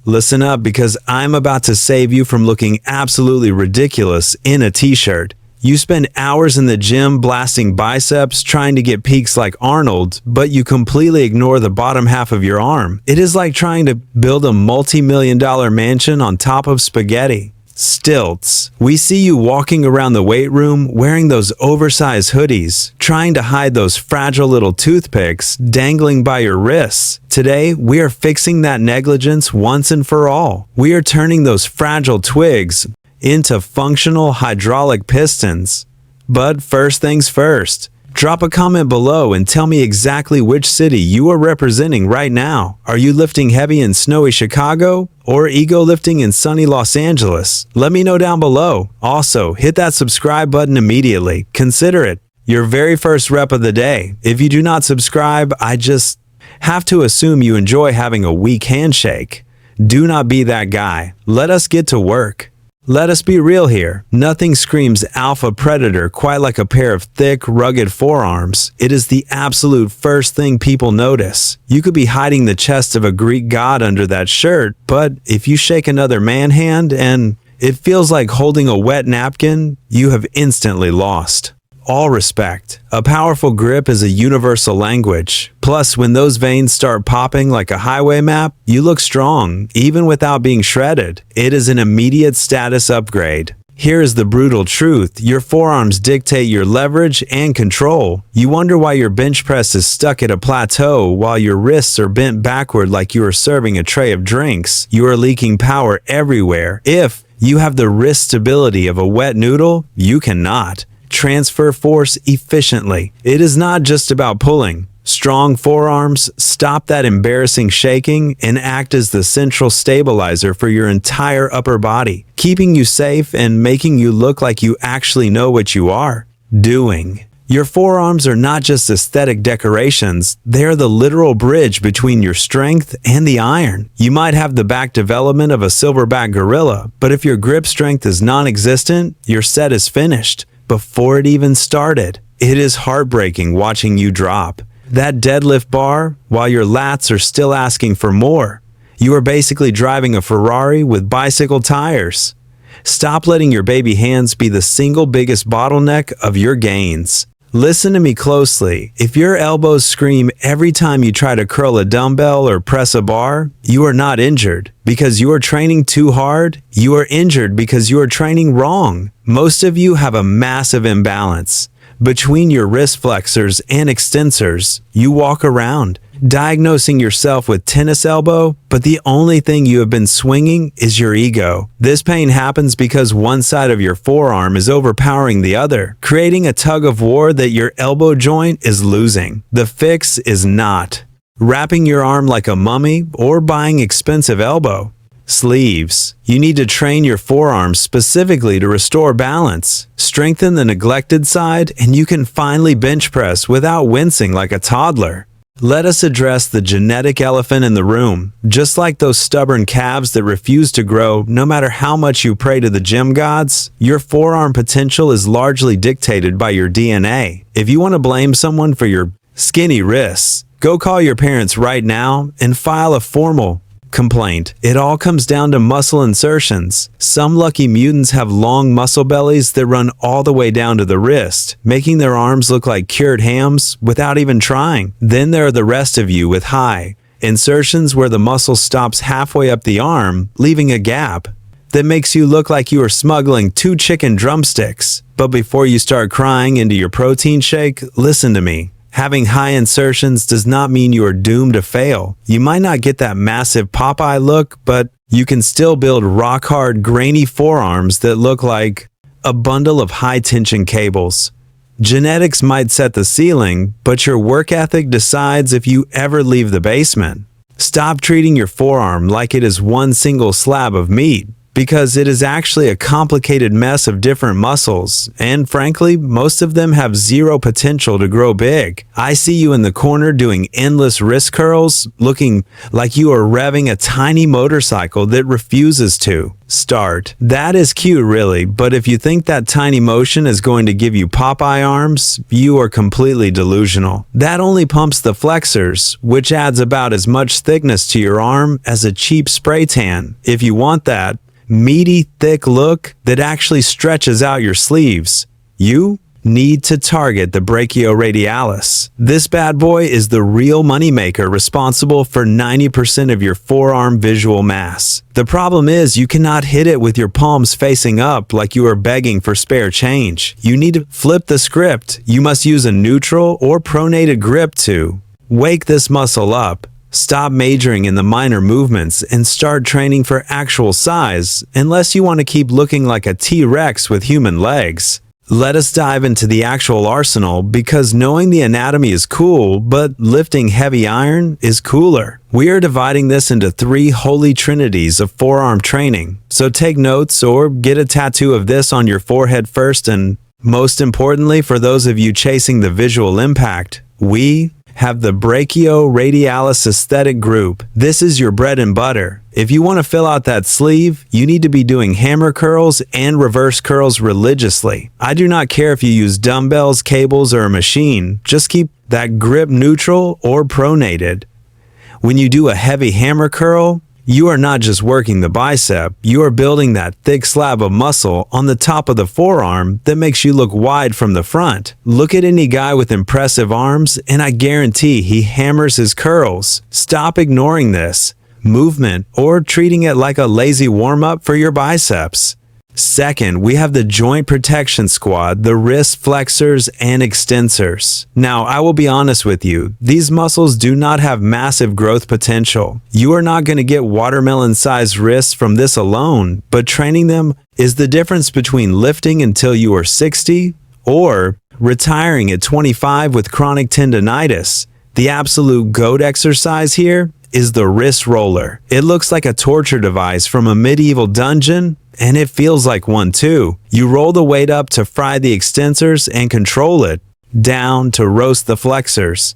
Listen up because I'm about to save you from looking absolutely ridiculous in a t-shirt. You spend hours in the gym blasting biceps trying to get peaks like Arnold, but you completely ignore the bottom half of your arm. It is like trying to build a multi-million-dollar mansion on top of spaghetti. Stilts. We see you walking around the weight room wearing those oversized hoodies, trying to hide those fragile little toothpicks dangling by your wrists. Today, we are fixing that negligence once and for all. We are turning those fragile twigs into functional hydraulic pistons. But first things first. Drop a comment below and tell me exactly which city you are representing right now. Are you lifting heavy in snowy Chicago or ego lifting in sunny Los Angeles? Let me know down below. Also, hit that subscribe button immediately. Consider it your very first rep of the day. If you do not subscribe, I just have to assume you enjoy having a weak handshake. Do not be that guy. Let us get to work. Let us be real here. Nothing screams alpha predator quite like a pair of thick, rugged forearms. It is the absolute first thing people notice. You could be hiding the chest of a Greek god under that shirt, but if you shake another man hand and it feels like holding a wet napkin, you have instantly lost all respect. A powerful grip is a universal language. Plus, when those veins start popping like a highway map, you look strong, even without being shredded. It is an immediate status upgrade. Here is the brutal truth. Your forearms dictate your leverage and control. You wonder why your bench press is stuck at a plateau while your wrists are bent backward like you are serving a tray of drinks. You are leaking power everywhere. If you have the wrist stability of a wet noodle, you cannot transfer force efficiently. It is not just about pulling. Strong forearms stop that embarrassing shaking and act as the central stabilizer for your entire upper body, keeping you safe and making you look like you actually know what you are doing. Your forearms are not just aesthetic decorations, they are the literal bridge between your strength and the iron. You might have the back development of a silverback gorilla, but if your grip strength is non-existent, your set is finished before it even started. It is heartbreaking watching you drop that deadlift bar while your lats are still asking for more. You are basically driving a Ferrari with bicycle tires. Stop letting your baby hands be the single biggest bottleneck of your gains. Listen to me closely. If your elbows scream every time you try to curl a dumbbell or press a bar, you are not injured because you are training too hard. You are injured because you are training wrong. Most of you have a massive imbalance between your wrist flexors and extensors. You walk around diagnosing yourself with tennis elbow, but the only thing you have been swinging is your ego. This pain happens because one side of your forearm is overpowering the other, creating a tug of war that your elbow joint is losing. The fix is not wrapping your arm like a mummy or buying expensive elbow sleeves. You need to train your forearms specifically to restore balance. Strengthen the neglected side, and you can finally bench press without wincing like a toddler. Let us address the genetic elephant in the room. Just like those stubborn calves that refuse to grow no matter how much you pray to the gym gods, your forearm potential is largely dictated by your DNA. If you want to blame someone for your skinny wrists, go call your parents right now and file a formal complaint. It all comes down to muscle insertions. Some lucky mutants have long muscle bellies that run all the way down to the wrist, making their arms look like cured hams without even trying. Then there are the rest of you with high insertions where the muscle stops halfway up the arm, leaving a gap that makes you look like you are smuggling 2 chicken drumsticks. But before you start crying into your protein shake, listen to me. Having high insertions does not mean you are doomed to fail. You might not get that massive Popeye look, but you can still build rock-hard, grainy forearms that look like a bundle of high-tension cables. Genetics might set the ceiling, but your work ethic decides if you ever leave the basement. Stop treating your forearm like it is one single slab of meat. because it is actually a complicated mess of different muscles, and frankly, most of them have zero potential to grow big. I see you in the corner doing endless wrist curls, looking like you are revving a tiny motorcycle that refuses to start. That is cute, really, but if you think that tiny motion is going to give you Popeye arms, you are completely delusional. That only pumps the flexors, which adds about as much thickness to your arm as a cheap spray tan. If you want that meaty, thick look that actually stretches out your sleeves, you need to target the brachioradialis. This bad boy is the real moneymaker responsible for 90% of your forearm visual mass. The problem is you cannot hit it with your palms facing up like you are begging for spare change. You need to flip the script. You must use a neutral or pronated grip to wake this muscle up. Stop majoring in the minor movements and start training for actual size, unless you want to keep looking like a T-Rex with human legs. Let us dive into the actual arsenal, because knowing the anatomy is cool, but lifting heavy iron is cooler. We are dividing this into 3 holy trinities of forearm training, so take notes or get a tattoo of this on your forehead first, and most importantly, for those of you chasing the visual impact, we have the brachioradialis aesthetic group. This is your bread and butter. If you want to fill out that sleeve, you need to be doing hammer curls and reverse curls religiously. I do not care if you use dumbbells, cables, or a machine. Just keep that grip neutral or pronated. When you do a heavy hammer curl, you are not just working the bicep, you are building that thick slab of muscle on the top of the forearm that makes you look wide from the front. Look at any guy with impressive arms, and I guarantee he hammers his curls. Stop ignoring this movement or treating it like a lazy warm-up for your biceps. Second, we have the joint protection squad, the wrist flexors and extensors. Now, I will be honest with you, these muscles do not have massive growth potential. You are not going to get watermelon-sized wrists from this alone, but training them is the difference between lifting until you are 60 or retiring at 25 with chronic tendonitis. The absolute GOAT exercise here is the wrist roller. It looks like a torture device from a medieval dungeon, and it feels like one too. You roll the weight up to fry the extensors and control it down to roast the flexors.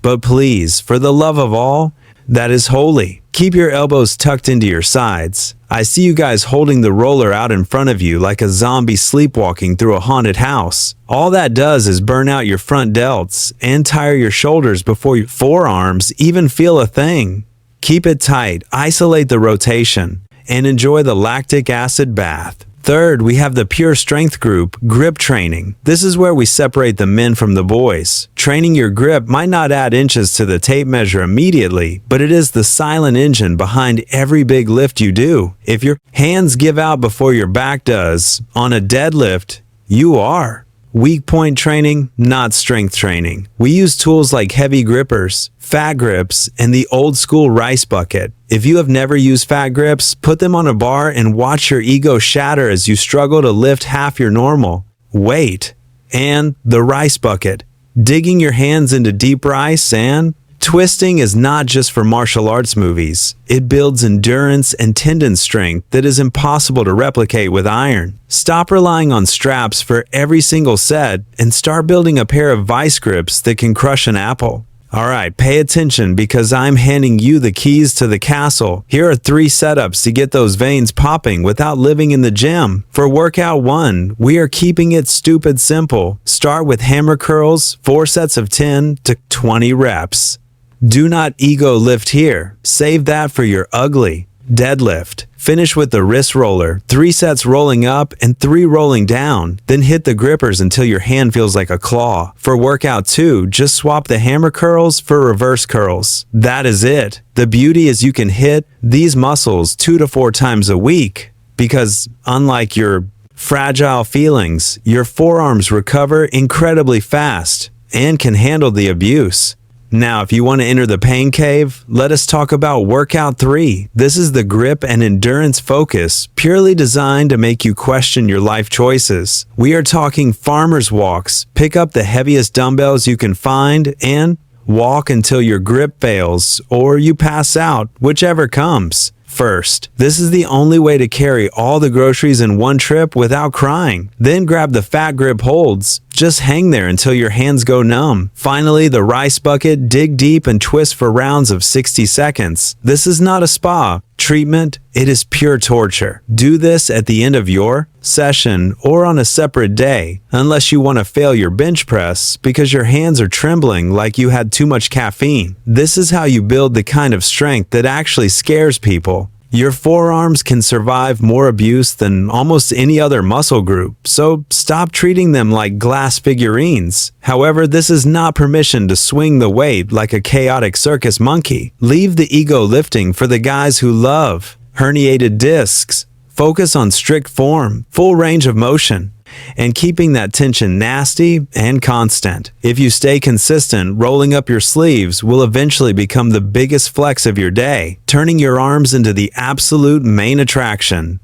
But please, for the love of all that is holy, keep your elbows tucked into your sides. I see you guys holding the roller out in front of you like a zombie sleepwalking through a haunted house. All that does is burn out your front delts and tire your shoulders before your forearms even feel a thing. Keep it tight, isolate the rotation, and enjoy the lactic acid bath. Third, we have the pure strength group, grip training. This is where we separate the men from the boys. Training your grip might not add inches to the tape measure immediately, but it is the silent engine behind every big lift you do. If your hands give out before your back does, on a deadlift, you are. Weak point training, not strength training. We use tools like heavy grippers, fat grips, and the old school rice bucket. If you have never used fat grips, put them on a bar and watch your ego shatter as you struggle to lift half your normal weight. And the rice bucket. Digging your hands into deep rice and twisting is not just for martial arts movies. It builds endurance and tendon strength that is impossible to replicate with iron. Stop relying on straps for every single set and start building a pair of vice grips that can crush an apple. Alright, pay attention because I'm handing you the keys to the castle. Here are 3 setups to get those veins popping without living in the gym. For workout 1, we are keeping it stupid simple. Start with hammer curls, 4 sets of 10 to 20 reps. Do not ego lift here. Save that for your ugly deadlift. Finish with the wrist roller, 3 sets rolling up and 3 rolling down. Then hit the grippers until your hand feels like a claw. For workout 2, just swap the hammer curls for reverse curls. That is it. The beauty is you can hit these muscles 2 to 4 times a week because unlike your fragile feelings, your forearms recover incredibly fast and can handle the abuse. Now, if you want to enter the pain cave, let us talk about workout 3. This is the grip and endurance focus, purely designed to make you question your life choices. We are talking farmer's walks. Pick up the heaviest dumbbells you can find and walk until your grip fails or you pass out, whichever comes. First, this is the only way to carry all the groceries in one trip without crying. Then grab the fat grip holds. Just hang there until your hands go numb. Finally, the rice bucket, dig deep and twist for rounds of 60 seconds. This is not a spa treatment, it is pure torture. Do this at the end of your session or on a separate day, unless you want to fail your bench press because your hands are trembling like you had too much caffeine. This is how you build the kind of strength that actually scares people. Your forearms can survive more abuse than almost any other muscle group, so stop treating them like glass figurines. However, this is not permission to swing the weight like a chaotic circus monkey. Leave the ego lifting for the guys who love herniated discs. Focus on strict form, full range of motion, and keeping that tension nasty and constant. If you stay consistent, rolling up your sleeves will eventually become the biggest flex of your day, turning your arms into the absolute main attraction.